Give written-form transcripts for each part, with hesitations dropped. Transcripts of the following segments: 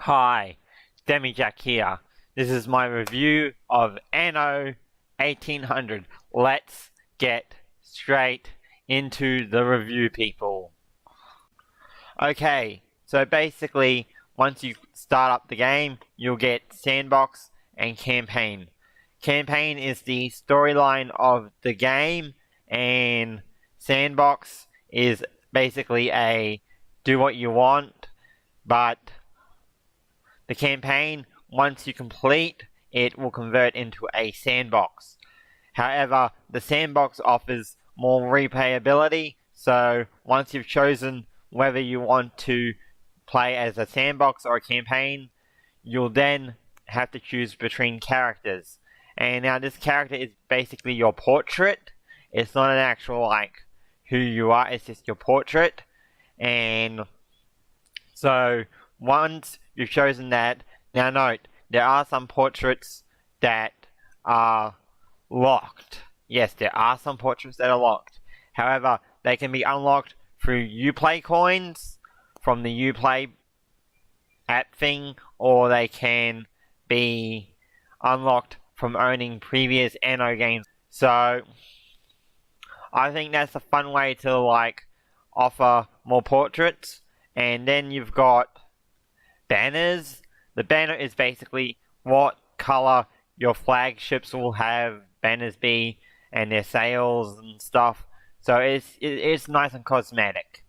Hi, Demijack here. This is my review of Anno 1800. Let's get straight into the review, people. Okay, so basically, once you start up the game, you'll get Sandbox and Campaign. Campaign is the storyline of the game, and Sandbox is basically a do what you want, but the campaign, once you complete, it will convert into a sandbox. However, the sandbox offers more replayability, so once you've chosen whether you want to play as a sandbox or a campaign, you'll then have to choose between characters. And now this character is basically your portrait. It's not an actual, who you are, it's just your portrait. And so once you've chosen that, now note, there are some portraits that are locked. Yes, there are some portraits that are locked. However, they can be unlocked through Uplay coins from the Uplay app thing, or they can be unlocked from owning previous Anno games. So I think that's a fun way to offer more portraits. And then you've got banners. The banner is basically what color your flagships will have banners be, and their sails and stuff. So it's nice and cosmetic.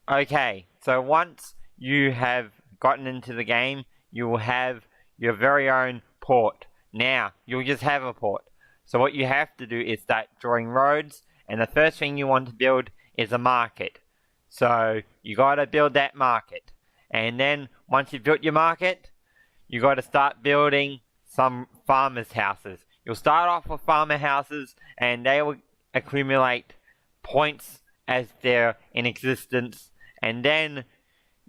Okay, so once you have gotten into the game, you will have your very own port. Now, you'll just have a port. So what you have to do is start drawing roads, and the first thing you want to build is a market. So you gotta build that market. And then once you've built your market, you gotta start building some farmers' houses. You'll start off with farmer houses, and they will accumulate points as they're in existence, and then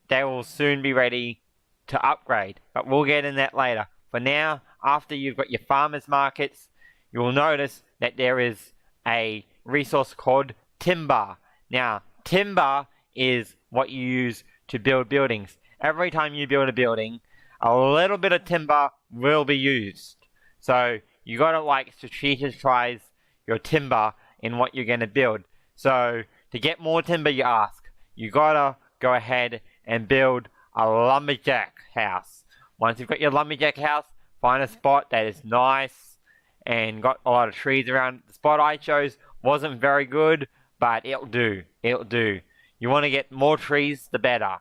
they will soon be ready to upgrade. But we'll get in that later. For now, after you've got your farmers' markets, you will notice that there is a resource called timber. Now, timber is what you use to build buildings. Every time you build a building, a little bit of timber will be used. So you gotta strategize your timber in what you're gonna build. So to get more timber, you gotta go ahead and build a lumberjack house. Once you've got your lumberjack house, find a spot that is nice and got a lot of trees around. The spot I chose wasn't very good, but it'll do. It'll do. You want to get more trees, the better.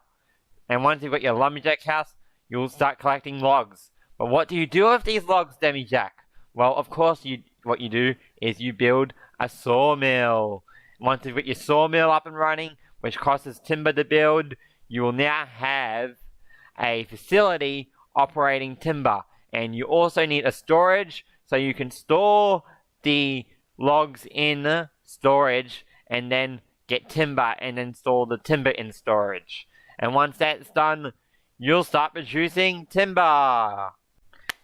And once you've got your lumberjack house, you'll start collecting logs. But what do you do with these logs, Demijack? Well, of course, what you do is you build a sawmill. Once you've got your sawmill up and running, which costs timber to build, you will now have a facility operating timber. And you also need a storage, so you can store the logs in storage and then get timber and then store the timber in storage. And once that's done, you'll start producing timber.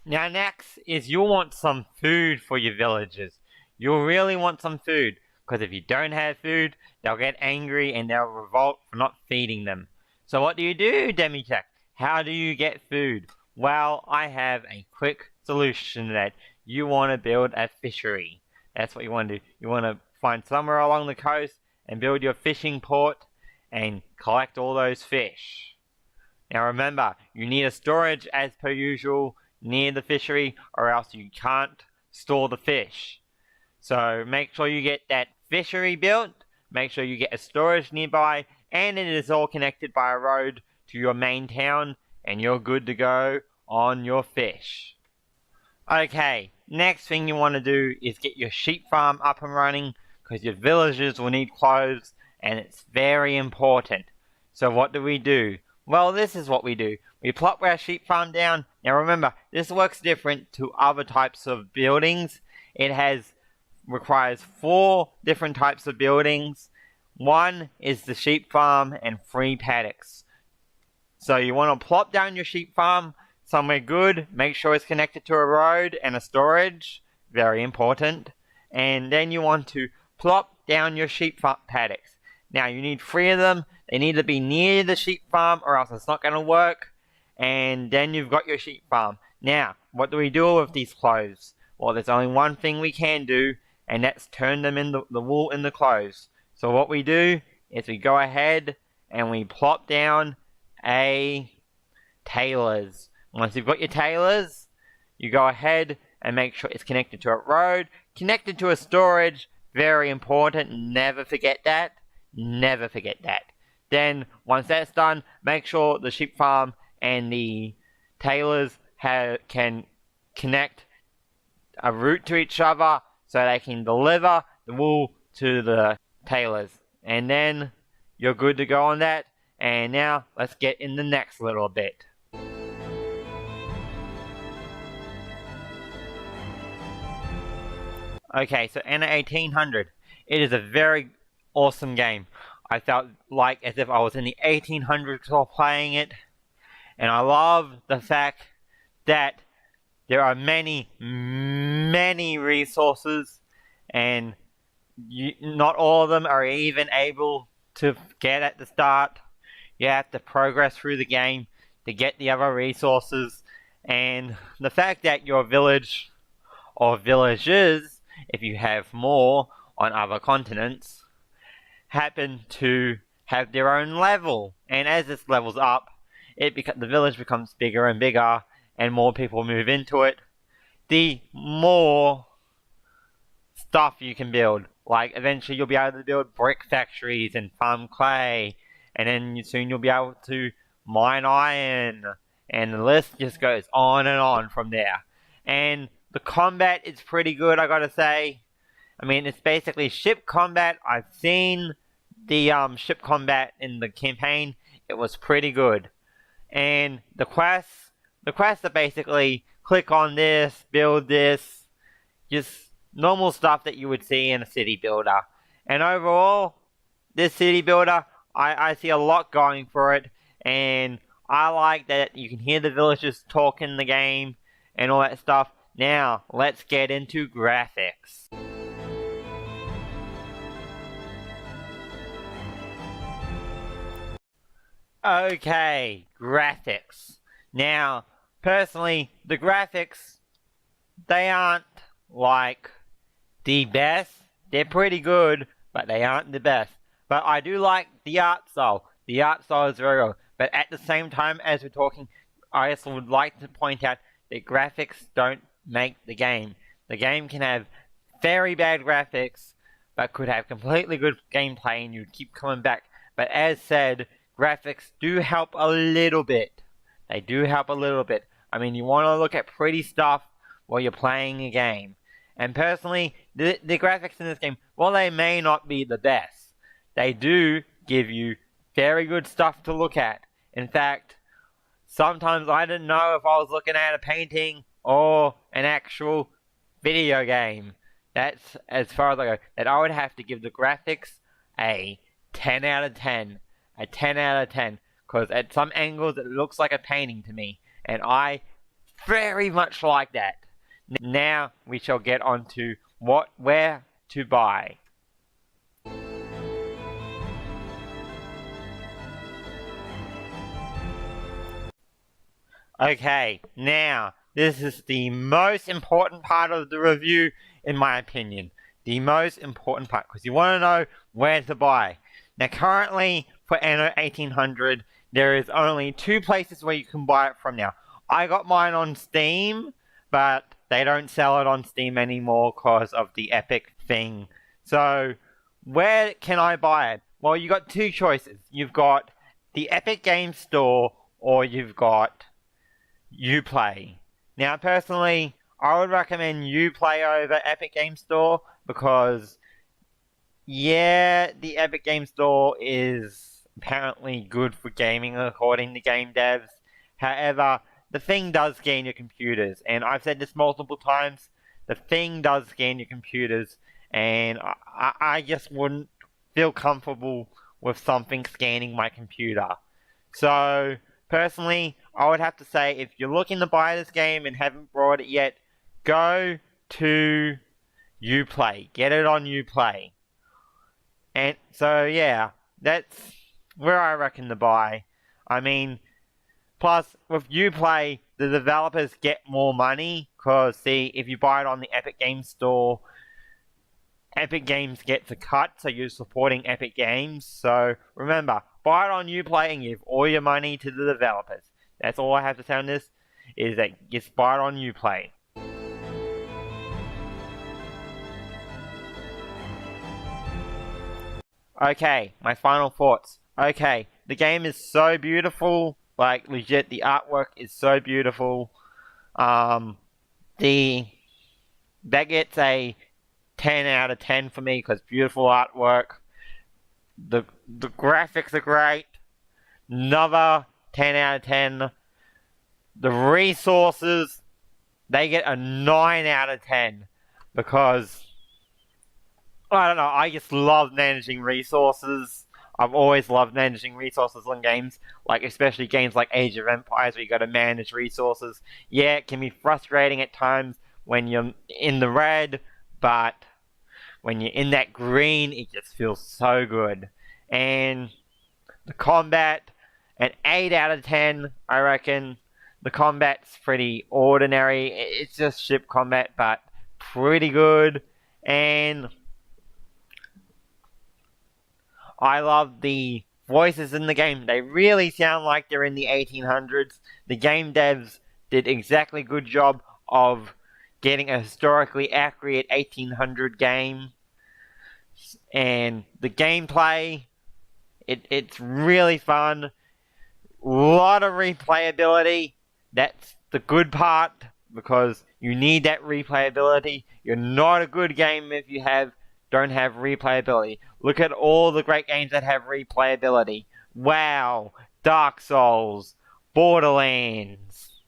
Now next is you'll want some food for your villagers. You'll really want some food, because if you don't have food, they'll get angry and they'll revolt for not feeding them. So what do you do, Demijack? How do you get food? Well, I have a quick solution to that. You want to build a fishery. That's what you want to do. You want to find somewhere along the coast and build your fishing port and collect all those fish. Now remember, you need a storage as per usual near the fishery, or else you can't store the fish. So make sure you get that fishery built, make sure you get a storage nearby, and it is all connected by a road to your main town, and you're good to go on your fish. Okay, next thing you want to do is get your sheep farm up and running, because your villagers will need clothes, and it's very important. So what do? Well, this is what we do. We plop our sheep farm down. Now remember, this works different to other types of buildings. It requires 4 different types of buildings. One is the sheep farm and 3 paddocks. So you want to plop down your sheep farm somewhere good. Make sure it's connected to a road and a storage. Very important. And then you want to plop down your sheep paddocks. Now you need 3 of them. They need to be near the sheep farm or else it's not going to work. And then you've got your sheep farm. Now, what do we do with these clothes? Well, there's only one thing we can do, and that's turn them in the wool in the clothes. So what we do is we go ahead and we plop down a tailors. Once you've got your tailors, you go ahead and make sure it's connected to a road, connected to a storage. Very important. Never forget that. Never forget that. Then, once that's done, make sure the sheep farm and the tailors can connect a route to each other so they can deliver the wool to the tailors. And then you're good to go on that. And now, let's get in the next little bit. Okay, so Anno 1800. It is a very awesome game. I felt like as if I was in the 1800s while playing it. And I love the fact that there are many resources, and not all of them are even able to get at the start. You have to progress through the game to get the other resources. And the fact that your village or villages, if you have more on other continents, happen to have their own level. And as this levels up, the village becomes bigger and bigger, and more people move into it, the more stuff you can build. Like, eventually you'll be able to build brick factories and farm clay, and then soon you'll be able to mine iron, and the list just goes on and on from there. And the combat is pretty good, I gotta say. I mean, it's basically ship combat. I've seen the ship combat in the campaign. It was pretty good. And the quests are basically click on this, build this, just normal stuff that you would see in a city builder. And overall, this city builder, I see a lot going for it, and I like that you can hear the villagers talk in the game and all that stuff. Now, let's get into graphics. Okay, graphics. Now, personally, the graphics, they aren't like the best. They're pretty good, but they aren't the best. But I do like the art style. The art style is very good. But at the same time, as we're talking, I also would like to point out that graphics don't make the game. The game can have very bad graphics, but could have completely good gameplay, and you'd keep coming back. But as said, graphics do help a little bit. They do help a little bit. I mean, you want to look at pretty stuff while you're playing a game. And personally, the graphics in this game, while they may not be the best, they do give you very good stuff to look at. In fact, sometimes I didn't know if I was looking at a painting or an actual video game. That's as far as I go. That I would have to give the graphics a 10 out of 10. A 10 out of 10. Because at some angles it looks like a painting to me. And I very much like that. Now we shall get on to where to buy. Okay, now this is the most important part of the review, in my opinion. The most important part, because you want to know where to buy. Now currently, for Anno 1800, there is only 2 places where you can buy it from now. I got mine on Steam, but they don't sell it on Steam anymore because of the Epic thing. So, where can I buy it? Well, you got 2 choices. You've got the Epic Games Store, or you've got Uplay. Now, personally, I would recommend Uplay over Epic Games Store because, yeah, the Epic Games Store is apparently good for gaming according to game devs. However, the thing does scan your computers, and I've said this multiple times, the thing does scan your computers, and I just wouldn't feel comfortable with something scanning my computer. So, personally, I would have to say, if you're looking to buy this game and haven't bought it yet, go to Uplay. Get it on Uplay. And so, yeah, that's where I reckon to buy. I mean, plus with Uplay, the developers get more money, because see, if you buy it on the Epic Games Store, Epic Games gets a cut, so you're supporting Epic Games. So remember, buy it on Uplay and give all your money to the developers. That's all I have to say on this, is that just buy it on Uplay. Okay, my final thoughts. Okay, the game is so beautiful, like legit, the artwork is so beautiful. Um, the that gets a 10 out of 10 for me because beautiful artwork. The graphics are great. Another 10 out of 10. The resources, they get a 9 out of 10 because I don't know, I just love managing resources. I've always loved managing resources on games, like especially games like Age of Empires where you gotta manage resources. Yeah, it can be frustrating at times when you're in the red, but when you're in that green, it just feels so good. And the combat, an 8 out of 10, I reckon. The combat's pretty ordinary. It's just ship combat, but pretty good. And I love the voices in the game. They really sound like they're in the 1800s. The game devs did exactly a good job of getting a historically accurate 1800 game. And the gameplay, it's really fun. A lot of replayability. That's the good part, because you need that replayability. You're not a good game if you don't have replayability. Look at all the great games that have replayability. WoW, Dark Souls, Borderlands.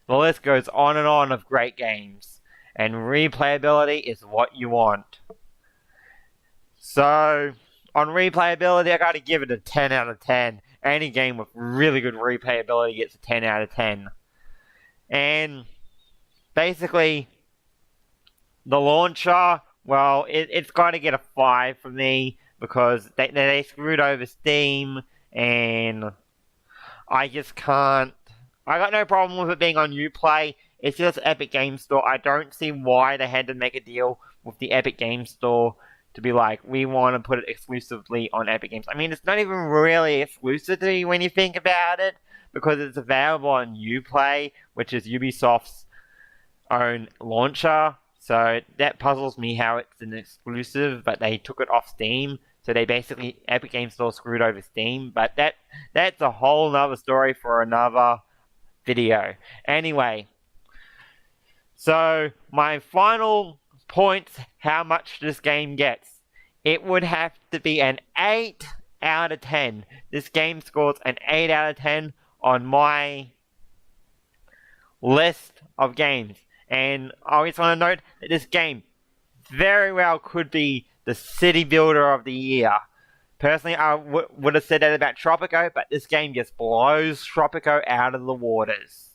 The list goes on and on of great games. And replayability is what you want. So, on replayability, I gotta give it a 10 out of 10. Any game with really good replayability gets a 10 out of 10. And basically, the launcher, well, it's got to get a 5 for me because they screwed over Steam, and I just can't. I got no problem with it being on Uplay. It's just Epic Games Store. I don't see why they had to make a deal with the Epic Games Store to be like, we want to put it exclusively on Epic Games. I mean, it's not even really exclusivity when you think about it, because it's available on Uplay, which is Ubisoft's own launcher. So that puzzles me how it's an exclusive, but they took it off Steam. So they basically, Epic Games Store screwed over Steam. But that's a whole nother story for another video. Anyway, so my final points, how much this game gets. It would have to be an 8 out of 10. This game scores an 8 out of 10 on my list of games. And I always want to note that this game very well could be the city builder of the year. Personally, I would have said that about Tropico, but this game just blows Tropico out of the waters.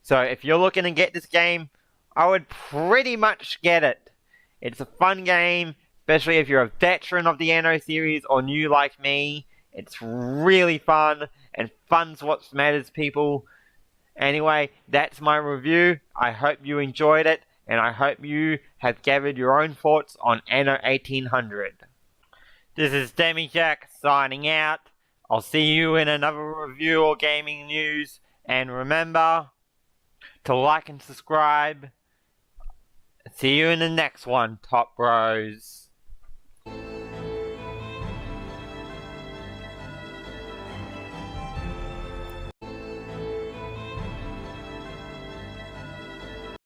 So if you're looking to get this game, I would pretty much get it. It's a fun game, especially if you're a veteran of the Anno series or new like me. It's really fun, and fun's what matters, people. Anyway, that's my review. I hope you enjoyed it, and I hope you have gathered your own thoughts on Anno 1800. This is DemiJack signing out. I'll see you in another review or gaming news, and remember to like and subscribe. See you in the next one, Top Bros.